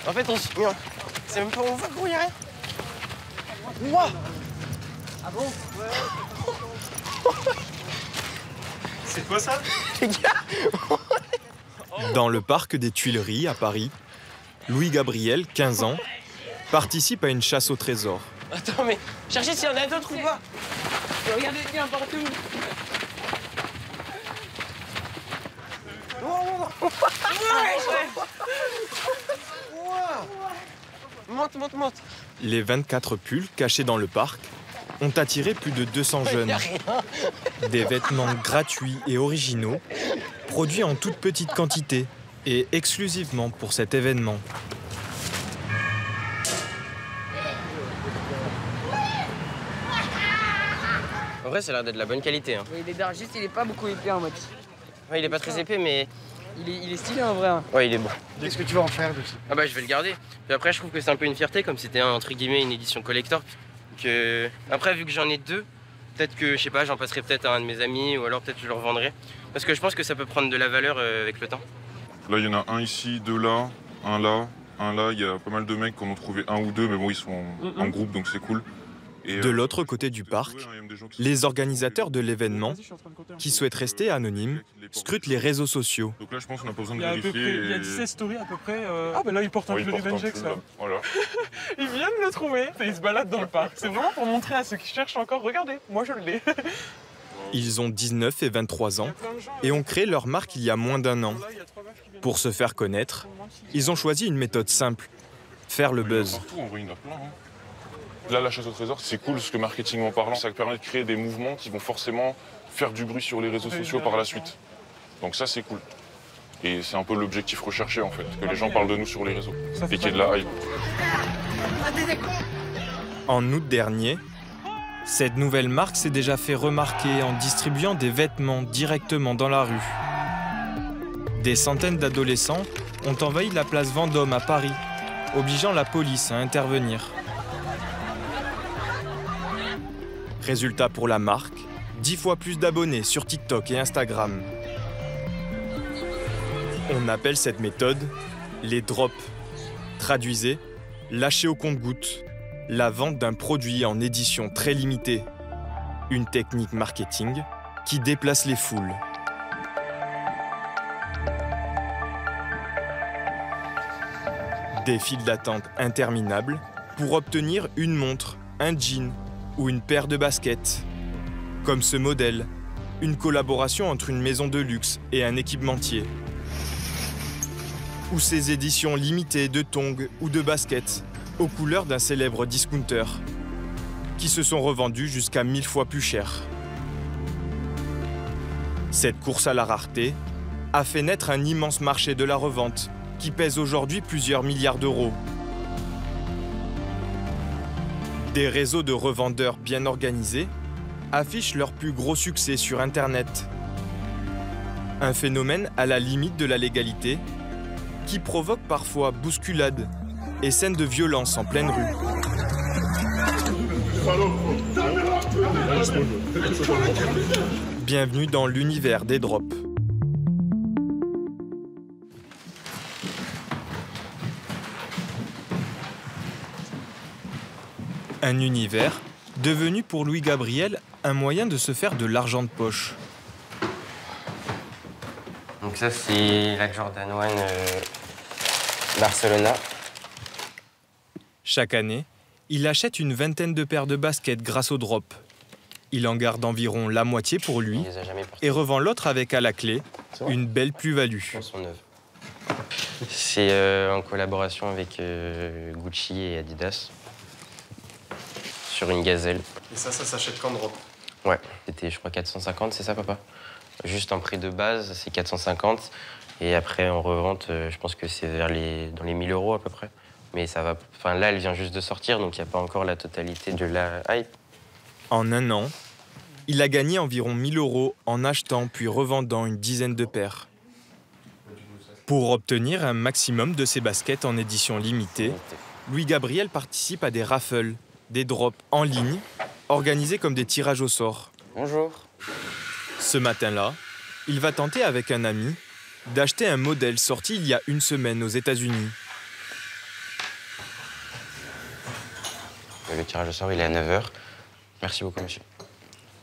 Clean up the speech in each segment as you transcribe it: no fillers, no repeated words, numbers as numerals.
En fait, on se... C'est même pas où on va, gros, y'a rien. Ouah. Ah bon? C'est quoi ça? Les gars. Dans le parc des Tuileries, à Paris, Louis-Gabriel, 15 ans, participe à une chasse au trésor. Attends, mais cherchez s'il y en a d'autres ou pas. Regardez bien partout. Monte, monte, monte. Les 24 pulls cachés dans le parc ont attiré plus de 200 jeunes. Y'a rien. Des vêtements gratuits et originaux, produits en toute petite quantité et exclusivement pour cet événement. En vrai, ça a l'air d'être de la bonne qualité. Hein. Oui, il est d'art, juste il est pas beaucoup épais en mode. Ouais, il est pas très épais, mais... Il est stylé en vrai. Hein. Ouais, il est bon. Qu'est-ce que tu vas en faire de ça? Ah bah, je vais le garder. Puis après, je trouve que c'est un peu une fierté, comme c'était, entre guillemets, une édition collector. Que... Après, vu que j'en ai deux, peut-être que, je sais pas, j'en passerai peut-être à un de mes amis, ou alors peut-être que je le revendrai. Parce que je pense que ça peut prendre de la valeur avec le temps. Là, il y en a un ici, deux là, un là, un là. Il y a pas mal de mecs qui en ont trouvé un ou deux, mais bon, ils sont en groupe, donc c'est cool. Et, De l'autre côté du parc, les organisateurs de l'événement, qui souhaitent rester anonymes, scrutent les réseaux sociaux. Donc là, je pense qu'on a pas besoin de Il y a à peu vérifier. près, il y a 17 stories à peu près. Ah bah là, il porte un Ouais, peu il du porte un Vengex peu, là. là. Voilà. Il vient de le trouver, et il se balade dans le parc. C'est vraiment pour montrer à ceux qui cherchent encore, regardez, moi je l'ai. Ils ont 19 et 23 ans et ont créé leur marque il y a moins d'un an. Pour se faire connaître, ils ont choisi une méthode simple, faire le buzz. Partout, en vrai, il y en a plein, hein. Là, la chasse au trésor, c'est cool parce que marketingment parlant, ça permet de créer des mouvements qui vont forcément faire du bruit sur les réseaux sociaux par la suite. Donc ça, c'est cool. Et c'est un peu l'objectif recherché, en fait, que les gens parlent de nous sur les réseaux et qu'il y ait de la hype. En août dernier, cette nouvelle marque s'est déjà fait remarquer en distribuant des vêtements directement dans la rue. Des centaines d'adolescents ont envahi la place Vendôme à Paris, obligeant la police à intervenir. Résultat pour la marque, 10 fois plus d'abonnés sur TikTok et Instagram. On appelle cette méthode les drops. Traduisez, lâcher au compte-gouttes, la vente d'un produit en édition très limitée. Une technique marketing qui déplace les foules. Des files d'attente interminables pour obtenir une montre, un jean ou une paire de baskets. Comme ce modèle, une collaboration entre une maison de luxe et un équipementier. Ou ces éditions limitées de tongs ou de baskets aux couleurs d'un célèbre discounter, qui se sont revendus jusqu'à 1000 fois plus cher. Cette course à la rareté a fait naître un immense marché de la revente qui pèse aujourd'hui plusieurs milliards d'euros. Des réseaux de revendeurs bien organisés affichent leur plus gros succès sur Internet. Un phénomène à la limite de la légalité qui provoque parfois bousculades et scènes de violence en pleine rue. Bienvenue dans l'univers des drops. Un univers devenu pour Louis-Gabriel un moyen de se faire de l'argent de poche. Donc ça, c'est la Jordan 1 Barcelona. Chaque année, il achète une vingtaine de paires de baskets grâce au drop. Il en garde environ la moitié pour lui Il les a jamais portées. et revend l'autre avec à la clé une belle plus-value. Elles sont neuves. C'est en collaboration avec Gucci et Adidas. Sur une gazelle. Et ça s'achète qu'en drop. Ouais, c'était je crois 450, c'est ça papa? Juste en prix de base, c'est 450. Et après en revente, je pense que c'est dans les 1000 € à peu près. Mais ça va. Enfin là, elle vient juste de sortir, donc il n'y a pas encore la totalité de la hype. En un an, il a gagné environ 1000 € en achetant puis revendant une dizaine de paires. Pour obtenir un maximum de ses baskets en édition limitée, Louis-Gabriel participe à des raffles, des drops en ligne, organisés comme des tirages au sort. Bonjour. Ce matin-là, il va tenter avec un ami d'acheter un modèle sorti il y a une semaine aux États-Unis. Le tirage au sort, il est à 9 h. Merci beaucoup, monsieur.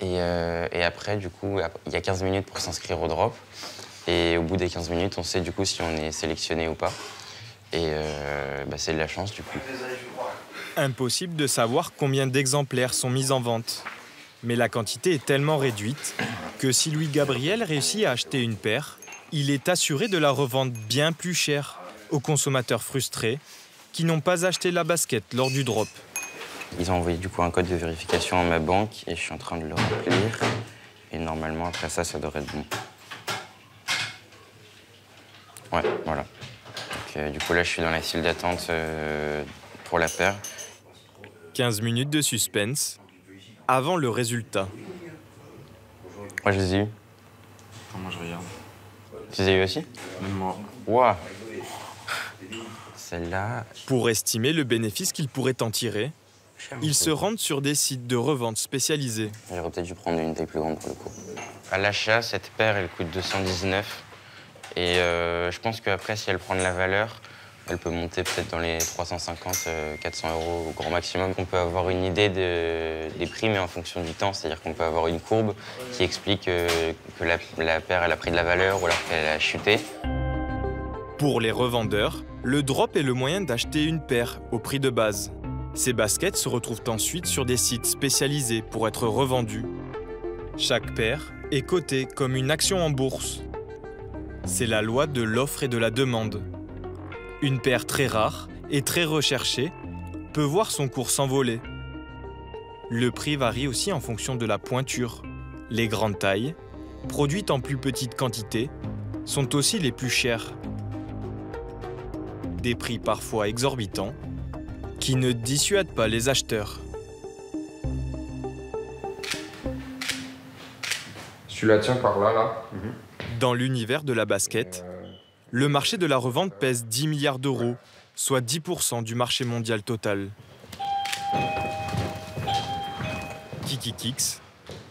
Et après, du coup, il y a 15 minutes pour s'inscrire au drop. Et au bout des 15 minutes, on sait du coup si on est sélectionné ou pas. Et c'est de la chance, du coup. Impossible de savoir combien d'exemplaires sont mis en vente. Mais la quantité est tellement réduite que si Louis-Gabriel réussit à acheter une paire, il est assuré de la revendre bien plus cher aux consommateurs frustrés qui n'ont pas acheté la basket lors du drop. Ils ont envoyé du coup un code de vérification à ma banque et je suis en train de le remplir. Et normalement, après ça, ça devrait être bon. Ouais, voilà. Donc, du coup, là, je suis dans la file d'attente pour la paire. 15 minutes de suspense avant le résultat. Moi, je les ai eus. Moi, je regarde. Tu les as eus aussi? Même moi. Waouh! Celle-là... Pour estimer le bénéfice qu'ils pourraient en tirer, ils se rendent sur des sites de revente spécialisés. J'aurais peut-être dû prendre une taille plus grande pour le coup. À l'achat, cette paire, elle coûte 219. Et je pense qu'après, si elle prend de la valeur, elle peut monter peut-être dans les 350, 400 € au grand maximum. On peut avoir une idée des prix, mais en fonction du temps. C'est-à-dire qu'on peut avoir une courbe qui explique que la paire, elle a pris de la valeur ou alors qu'elle a chuté. Pour les revendeurs, le drop est le moyen d'acheter une paire au prix de base. Ces baskets se retrouvent ensuite sur des sites spécialisés pour être revendues. Chaque paire est cotée comme une action en bourse. C'est la loi de l'offre et de la demande. Une paire très rare et très recherchée peut voir son cours s'envoler. Le prix varie aussi en fonction de la pointure. Les grandes tailles, produites en plus petite quantité, sont aussi les plus chères. Des prix parfois exorbitants qui ne dissuadent pas les acheteurs. Tu la tiens par là, là. Dans l'univers de la basket, le marché de la revente pèse 10 milliards d'euros, soit 10% du marché mondial total. KikiKicks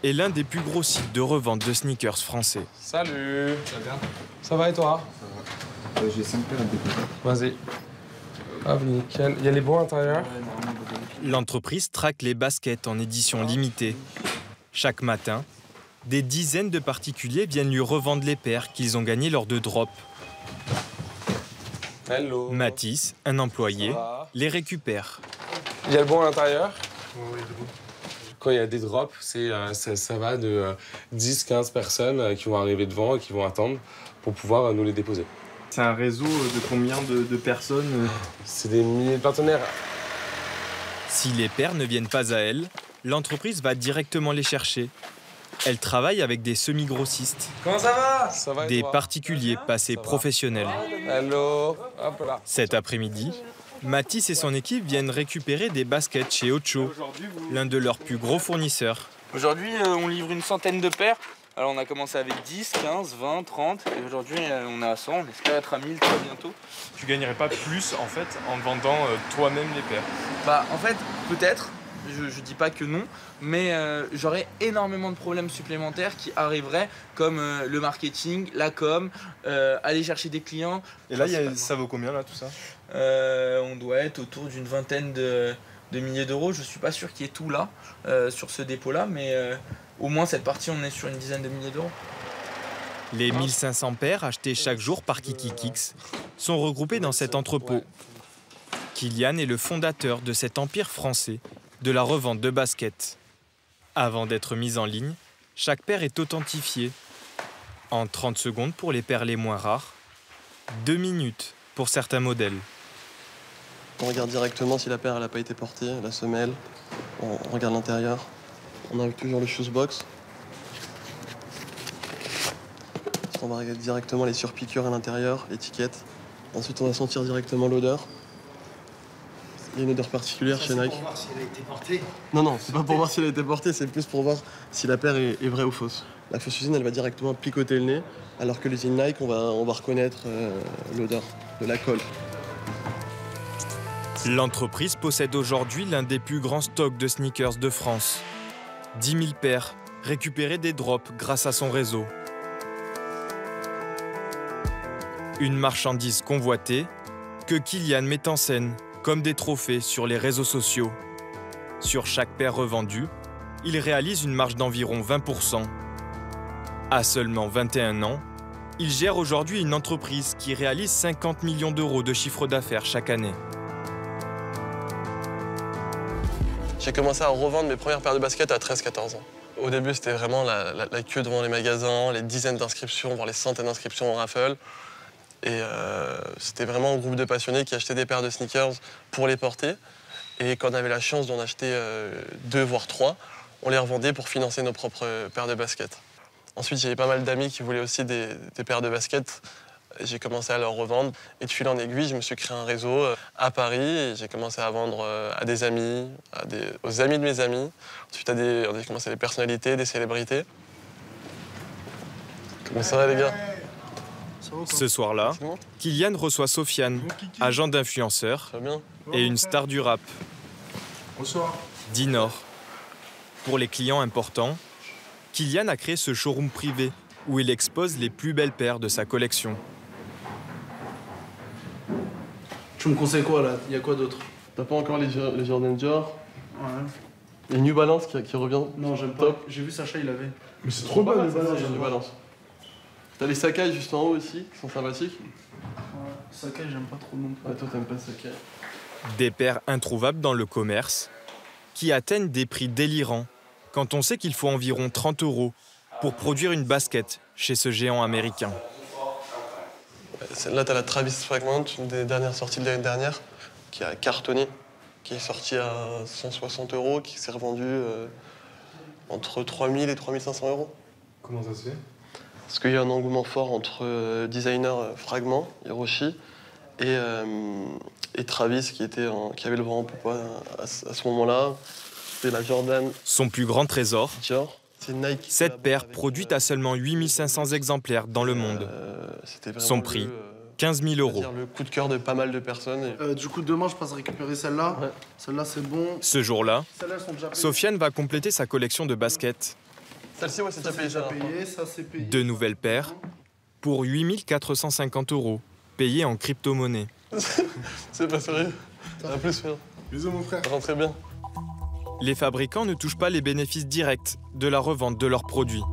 est l'un des plus gros sites de revente de sneakers français. Salut. Ça va bien? Ça va et toi? Ça va. J'ai 5 paires à déposer. Vas-y. Hop, nickel. Il y a les bons à l'intérieur? L'entreprise traque les baskets en édition limitée. Chaque matin, des dizaines de particuliers viennent lui revendre les paires qu'ils ont gagnées lors de drop. Hello. Mathis, un employé, les récupère. Il y a le bon à l'intérieur? Oui, quand il y a des drops, ça va de 10-15 personnes qui vont arriver devant et qui vont attendre pour pouvoir nous les déposer. C'est un réseau de combien de personnes? C'est des milliers de partenaires. Si les paires ne viennent pas à elle, l'entreprise va directement les chercher. Elle travaille avec des semi-grossistes, Comment ça va? Ça va et des toi? particuliers passés professionnels. Hello. Hop là. Cet après-midi, Mathis et son équipe viennent récupérer des baskets chez Ocho, l'un de leurs plus gros fournisseurs. Aujourd'hui, on livre une centaine de paires. Alors on a commencé avec 10, 15, 20, 30 et aujourd'hui on est à 100, on espère être à 1000 très bientôt. Tu gagnerais pas plus en fait en vendant toi-même les paires? Bah en fait peut-être, je dis pas que non, mais j'aurais énormément de problèmes supplémentaires qui arriveraient comme le marketing, la com, aller chercher des clients. Et là, ça vaut combien là tout ça? On doit être autour d'une vingtaine de milliers d'euros. Je suis pas sûr qu'il y ait tout là, sur ce dépôt là, mais au moins cette partie on est sur une dizaine de milliers d'euros. Les 1500 paires achetées chaque jour par KikiKicks sont regroupées dans cet entrepôt. Kylian est le fondateur de cet empire français de la revente de baskets. Avant d'être mise en ligne, chaque paire est authentifiée. En 30 secondes pour les paires les moins rares, 2 minutes pour certains modèles. On regarde directement si la paire n'a pas été portée, la semelle. On regarde l'intérieur. On a toujours le shoes box. On va regarder directement les surpiqûres à l'intérieur, l'étiquette. Ensuite, on va sentir directement l'odeur. Il y a une odeur particulière chez Nike. C'est pour voir si elle a été portée? Non, c'est pas pour voir si elle a été portée, c'est plus pour voir si la paire est vraie ou fausse. La fausse usine, elle va directement picoter le nez, alors que l'usine Nike, on va reconnaître l'odeur de la colle. L'entreprise possède aujourd'hui l'un des plus grands stocks de sneakers de France. 10 000 paires récupérées des drops grâce à son réseau. Une marchandise convoitée que Kylian met en scène comme des trophées sur les réseaux sociaux. Sur chaque paire revendue, il réalise une marge d'environ 20%. À seulement 21 ans, il gère aujourd'hui une entreprise qui réalise 50 millions d'euros de chiffre d'affaires chaque année. J'ai commencé à revendre mes premières paires de baskets à 13-14 ans. Au début, c'était vraiment la queue devant les magasins, les dizaines d'inscriptions, voire les centaines d'inscriptions en raffle. Et c'était vraiment un groupe de passionnés qui achetaient des paires de sneakers pour les porter. Et quand on avait la chance d'en acheter 2 voire 3, on les revendait pour financer nos propres paires de baskets. Ensuite, j'avais pas mal d'amis qui voulaient aussi des paires de baskets. J'ai commencé à leur revendre. Et de fil en aiguille, je me suis créé un réseau à Paris. Et j'ai commencé à vendre à des amis, aux amis de mes amis. Ensuite, on a commencé à des personnalités, des célébrités. Comment ça va, les gars? Ce soir-là, Kylian reçoit Sofiane, agent d'influenceur et une star du rap. Bonsoir. Dinor. Pour les clients importants, Kylian a créé ce showroom privé où il expose les plus belles paires de sa collection. Tu me conseilles quoi là? Il y a quoi d'autre? T'as pas encore les Jordan Dior? Ouais. Les New Balance qui revient? Non, j'aime pas. J'ai vu Sacha, il avait. Mais c'est trop bien les New Balance. T'as les Sakai juste en haut aussi, qui sont sympathiques. Ouais. Sakai, j'aime pas trop non plus. Ouais, toi t'aimes pas Sakai. Des paires introuvables dans le commerce qui atteignent des prix délirants quand on sait qu'il faut environ 30 € pour produire une basket chez ce géant américain. Là, t'as la Travis Fragment, une des dernières sorties de l'année dernière, qui a cartonné, qui est sortie à 160 €, qui s'est revendue entre 3000 et 3500 €. Comment ça se fait? Parce qu'il y a un engouement fort entre designer Fragment, Hiroshi, et Travis, qui avait le vent en poupe à ce moment-là. C'était la Jordan. Son plus grand trésor, Dior. C'est Nike. Cette paire produite à seulement 8500 exemplaires dans le monde. Son prix, 15 000 €. Le coup de cœur de pas mal de personnes. Du coup, demain, je passe récupérer celle-là. Ouais. Celle-là, c'est bon. Ce jour-là, Sofiane va compléter sa collection de baskets. Celle-ci, ouais, c'est déjà payé. Ça, c'est payé. 2 nouvelles paires pour 8 450 €, payées en crypto-monnaie. C'est pas sérieux. À plus, frère. Bisous, mon frère. Rentrez bien. Les fabricants ne touchent pas les bénéfices directs de la revente de leurs produits.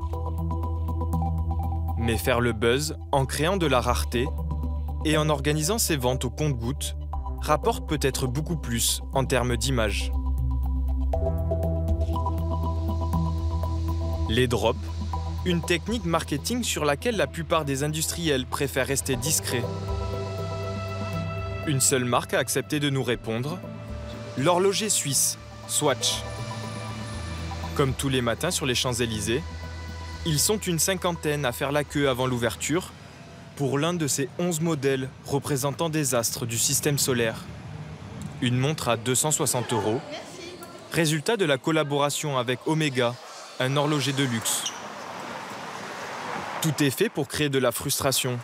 Mais faire le buzz en créant de la rareté et en organisant ses ventes au compte-gouttes rapporte peut-être beaucoup plus en termes d'image. Les drops, une technique marketing sur laquelle la plupart des industriels préfèrent rester discrets. Une seule marque a accepté de nous répondre, l'horloger suisse Swatch. Comme tous les matins sur les Champs-Élysées, ils sont une cinquantaine à faire la queue avant l'ouverture pour l'un de ces 11 modèles représentant des astres du système solaire. Une montre à 260 €, résultat de la collaboration avec Omega, un horloger de luxe. Tout est fait pour créer de la frustration.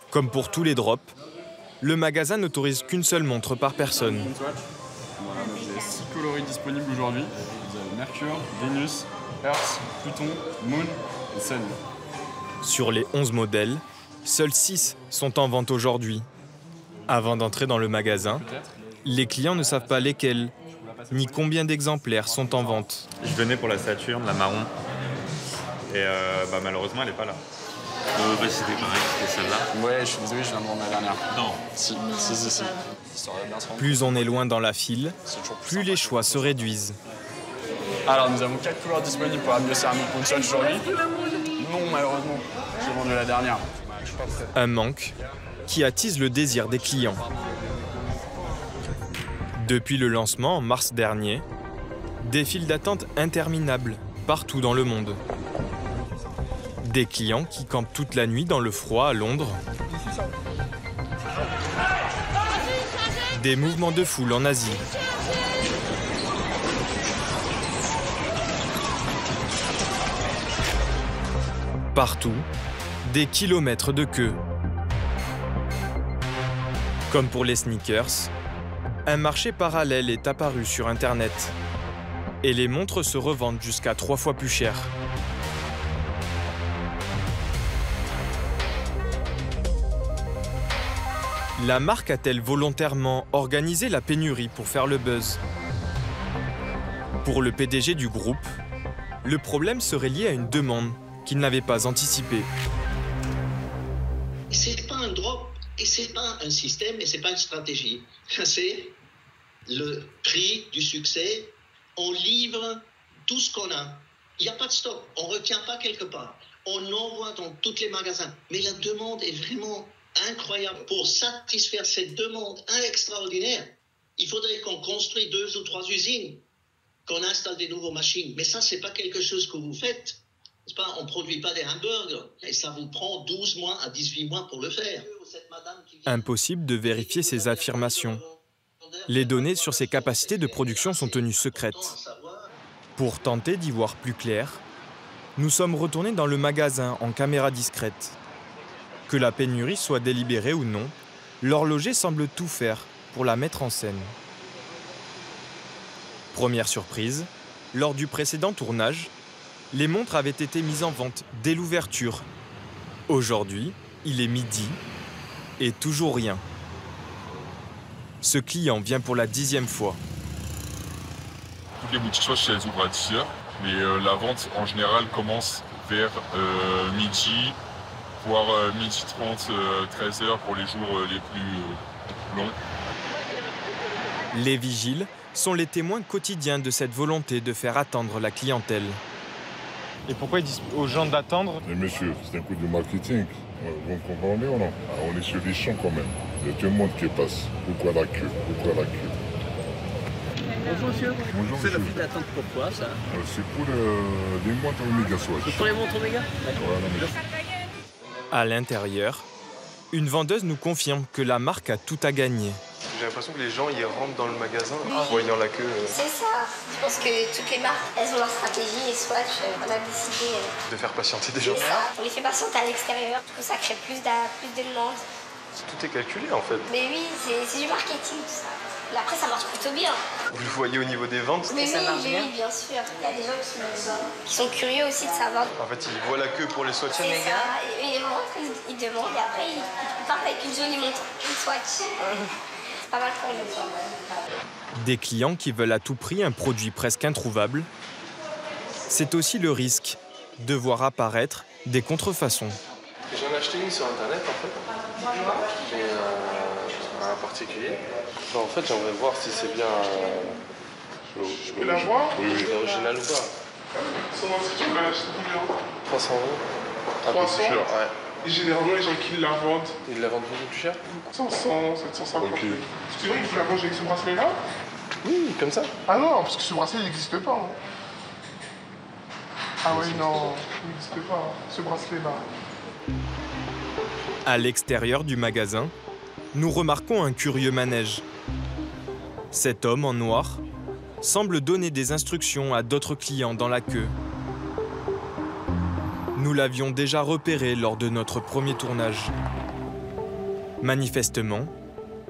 Comme pour tous les drops, le magasin n'autorise qu'une seule montre par personne. Voilà, donc vous avez 6 coloris disponibles aujourd'hui. Vous avez Mercure, Vénus, Earth, Pluton, Moon et Sun. Sur les 11 modèles, seuls 6 sont en vente aujourd'hui. Avant d'entrer dans le magasin, les clients ne savent pas lesquels, ni combien d'exemplaires sont en vente. Je venais pour la Saturne, la marron, et malheureusement elle n'est pas là. C'était pareil, c'était celle-là. Ouais, je suis désolé, je viens de vendre la dernière. Non. Si. Plus on est loin dans la file, plus les choix se réduisent. Alors, nous avons 4 couleurs disponibles pour la biocéramique Punch aujourd'hui. Non, malheureusement, j'ai vendu la dernière. Un manque qui attise le désir des clients. Depuis le lancement en mars dernier, des files d'attente interminables partout dans le monde. Des clients qui campent toute la nuit dans le froid à Londres. Des mouvements de foule en Asie. Partout, des kilomètres de queue. Comme pour les sneakers, un marché parallèle est apparu sur Internet. Et les montres se revendent jusqu'à 3 fois plus cher. La marque a-t-elle volontairement organisé la pénurie pour faire le buzz? Pour le PDG du groupe, le problème serait lié à une demande qu'il n'avait pas anticipée. C'est pas un drop, et c'est pas un système, et c'est pas une stratégie. C'est le prix du succès. On livre tout ce qu'on a. Il n'y a pas de stock. On ne retient pas quelque part. On envoie dans tous les magasins. Mais la demande est vraiment incroyable. Pour satisfaire cette demande extraordinaire, il faudrait qu'on construise 2 ou 3 usines, qu'on installe des nouvelles machines. Mais ça, ce n'est pas quelque chose que vous faites. On ne produit pas des hamburgers. Et ça vous prend 12 mois à 18 mois pour le faire. Impossible de vérifier ces affirmations. Les données sur ses capacités de production sont tenues secrètes. Pour tenter d'y voir plus clair, nous sommes retournés dans le magasin en caméra discrète. Que la pénurie soit délibérée ou non, l'horloger semble tout faire pour la mettre en scène. Première surprise, lors du précédent tournage, les montres avaient été mises en vente dès l'ouverture. Aujourd'hui, il est midi et toujours rien. Ce client vient pour la 10e fois. Toutes les boutiques Swatch, elles ouvrent à 10h, mais la vente en général commence vers midi, voire midi 30, 13h pour les jours les plus longs. Les vigiles sont les témoins quotidiens de cette volonté de faire attendre la clientèle. Et pourquoi ils disent aux gens d'attendre? Mais monsieur, c'est un coup de marketing. Vous me comprenez ou non? On est sur les champs quand même. Il y a tout le monde qui passe. Pourquoi la queue? Pourquoi la queue? Bonjour monsieur. Bonjour C'est monsieur. la file d'attente pourquoi ça? C'est pour les montres Omega Swatch. C'est pour les montres Omega? Voilà. À l'intérieur, une vendeuse nous confirme que la marque a tout à gagner. J'ai l'impression que les gens y rentrent dans le magasin en voyant la queue. C'est ça. Je pense que toutes les marques, elles ont leur stratégie et Swatch, on a décidé De faire patienter des gens. c'est ça. On les fait patienter à l'extérieur. Du coup, ça crée plus de demandes. Tout est calculé en fait. Mais oui, c'est du marketing tout ça. Mais après, ça marche plutôt bien. Vous le voyez au niveau des ventes? Mais oui, bien sûr. Il y a des gens qui sont curieux aussi de savoir. En fait, ils voient la queue pour les Swatch. C'est ça. Et ils rentrent, ils demandent et après, ils partent avec une jolie montre, une Swatch. C'est pas mal pour nous. Des clients qui veulent à tout prix un produit presque introuvable. C'est aussi le risque de voir apparaître des contrefaçons. J'en ai acheté une sur internet en fait, mais un particulier. En fait, j'aimerais voir si c'est bien. Je peux la voir? Oui, oui. Original ou pas. Son inscription, elle achète combien? 300 €. Un peu 300? plus cher, ouais. Et généralement, les gens qui la vendent? Ils la vendent beaucoup plus cher? 500, 750. Ok. C'est vrai que vous la vendez avec ce bracelet-là? Oui, comme ça. Ah non, parce que ce bracelet, il n'existe pas. Hein. Ah oui, non, il n'existe pas, ce bracelet-là. À l'extérieur du magasin, nous remarquons un curieux manège. Cet homme en noir semble donner des instructions à d'autres clients dans la queue. Nous l'avions déjà repéré lors de notre premier tournage. Manifestement,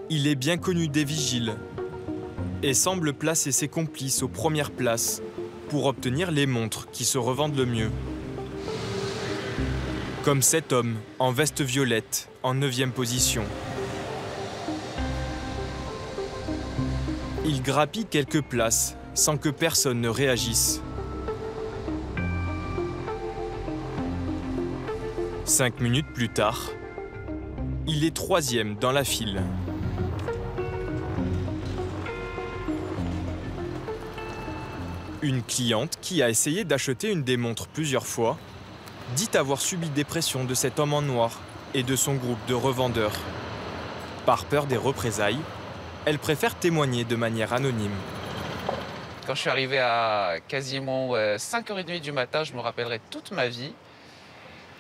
il est bien connu des vigiles et semble placer ses complices aux premières places pour obtenir les montres qui se revendent le mieux. Comme cet homme en veste violette en 9e position. Il grappille quelques places sans que personne ne réagisse. 5 minutes plus tard, il est 3e dans la file. Une cliente qui a essayé d'acheter une des montres plusieurs fois dit avoir subi des pressions de cet homme en noir et de son groupe de revendeurs. Par peur des représailles, elle préfère témoigner de manière anonyme. Quand je suis arrivé à quasiment 5h30 du matin, je me rappellerai toute ma vie.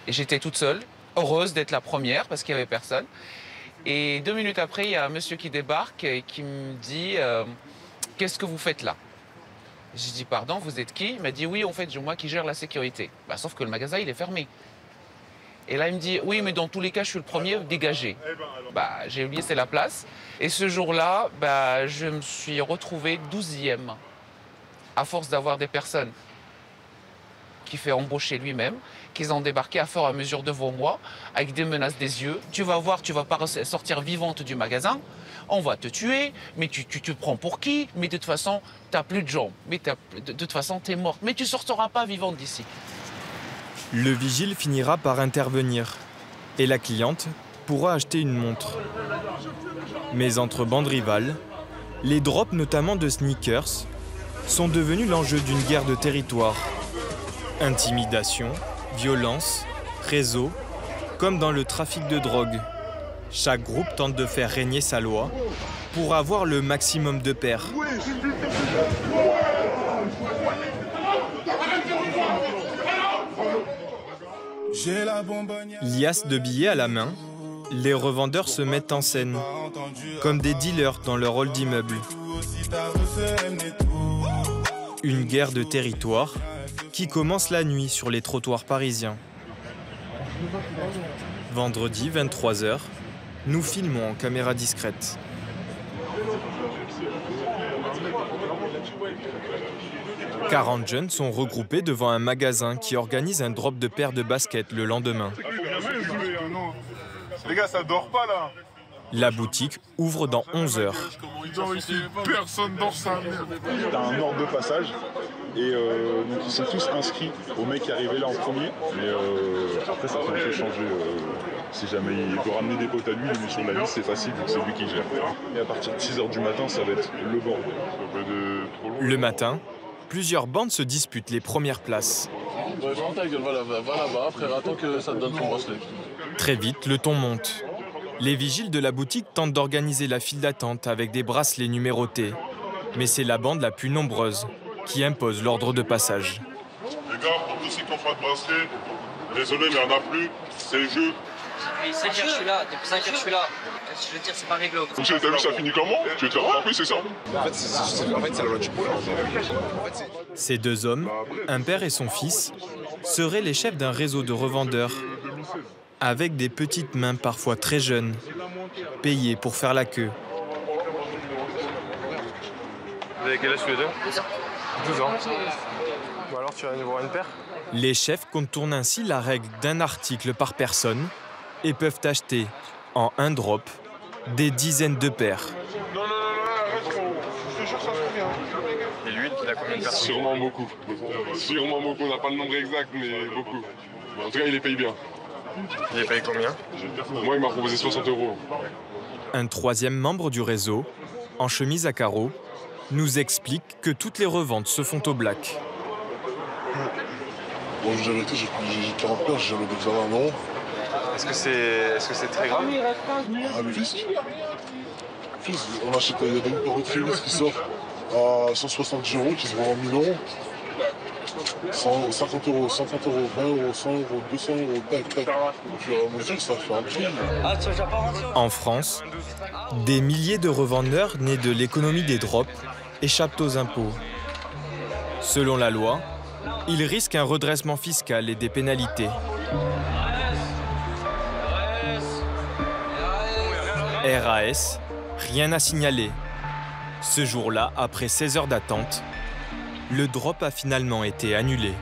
Et j'étais toute seule, heureuse d'être la première parce qu'il n'y avait personne. Et 2 minutes après, il y a un monsieur qui débarque et qui me dit « Qu'est-ce que vous faites là ?» J'ai dit « Pardon, vous êtes qui ?» Il m'a dit « Oui, en fait, moi qui gère la sécurité. » Sauf que le magasin, il est fermé. Et là, il me dit « Oui, mais dans tous les cas, je suis le premier, dégagé. » J'ai oublié, c'est la place. Et ce jour-là, je me suis retrouvé 12e, à force d'avoir des personnes qui fait embaucher lui-même, qu'ils ont débarqué à fur et à mesure devant moi, avec des menaces des yeux. Tu vas voir, tu vas pas sortir vivante du magasin, on va te tuer, mais tu te prends pour qui? Mais de toute façon, tu n'as plus de jambes, mais de toute façon, tu es morte, mais tu ne sortiras pas vivante d'ici. Le vigile finira par intervenir et la cliente pourra acheter une montre. Mais entre bandes rivales, les drops, notamment de sneakers, sont devenus l'enjeu d'une guerre de territoire. Intimidation, violence, réseau, comme dans le trafic de drogue. Chaque groupe tente de faire régner sa loi pour avoir le maximum de paires. Liasse de billets à la main, les revendeurs se mettent en scène, comme des dealers dans leur hall d'immeuble. Une guerre de territoire qui commence la nuit sur les trottoirs parisiens. Vendredi, 23 h, nous filmons en caméra discrète. « 40 jeunes sont regroupés devant un magasin qui organise un drop de paires de baskets le lendemain. Les gars, ça dort pas là. La boutique ouvre dans 11 h. Ici, personne dort ça. T'as un ordre de passage et donc ils sont tous inscrits au mec qui est arrivé là en premier. Mais après, ça peut un peu changer. Si jamais il peut ramener des potes à lui, mais sur la liste, c'est facile, donc c'est lui qui gère. Et à partir de 6 h du matin, ça va être le bordel. Le matin, plusieurs bandes se disputent les premières places. Ouais, ferme ta gueule, va là-bas, frère, attends que ça te donne ton bracelet. Très vite, le ton monte. Les vigiles de la boutique tentent d'organiser la file d'attente avec des bracelets numérotés. Mais c'est la bande la plus nombreuse qui impose l'ordre de passage. Les gars, pour tous ceux qui n'ont pas de bracelet, désolé, mais il n'y en a plus, c'est le jeu. Depuis 5 heures, je suis là. Depuis 5 heures, je suis là. Je veux dire, c'est pas réglo. Donc, t'as vu, ça finit comment? Tu veux te faire frapper, c'est ça? En fait, c'est la loi du poule. Ces deux hommes, un père et son fils, seraient les chefs d'un réseau de revendeurs, avec des petites mains parfois très jeunes, payées pour faire la queue. Vous avez quel âge tous les deux? 12 ans. Bon alors, tu vas nous voir une paire? Les chefs contournent ainsi la règle d'un article par personne et peuvent acheter, en un drop, des dizaines de paires. Non, arrête, je te jure, ça se bien. Et lui, il a combien de personnes? Sûrement beaucoup. Sûrement beaucoup, on n'a pas le nombre exact, mais beaucoup. En tout cas, il les paye bien. Il est payé combien? Moi, il m'a proposé 60 €. Un troisième membre du réseau, en chemise à carreaux, nous explique que toutes les reventes se font au black. Bon, j'ai jamais été, j'ai 40 paires, j'ai jamais d'examen, non. Est-ce que c'est très grave? Ah, mais fils, on achète, il y a des paires de Félix qui sortent à 170 €, qui se vendent en 1000 €. 50 €, 130 €, 20 €, 100 €, 200 €, tac, tac. Au fur et à mesure, ça fait un prix. En France, des milliers de revendeurs nés de l'économie des drops échappent aux impôts. Selon la loi, ils risquent un redressement fiscal et des pénalités. RAS, rien à signaler. Ce jour-là, après 16 heures d'attente, le drop a finalement été annulé.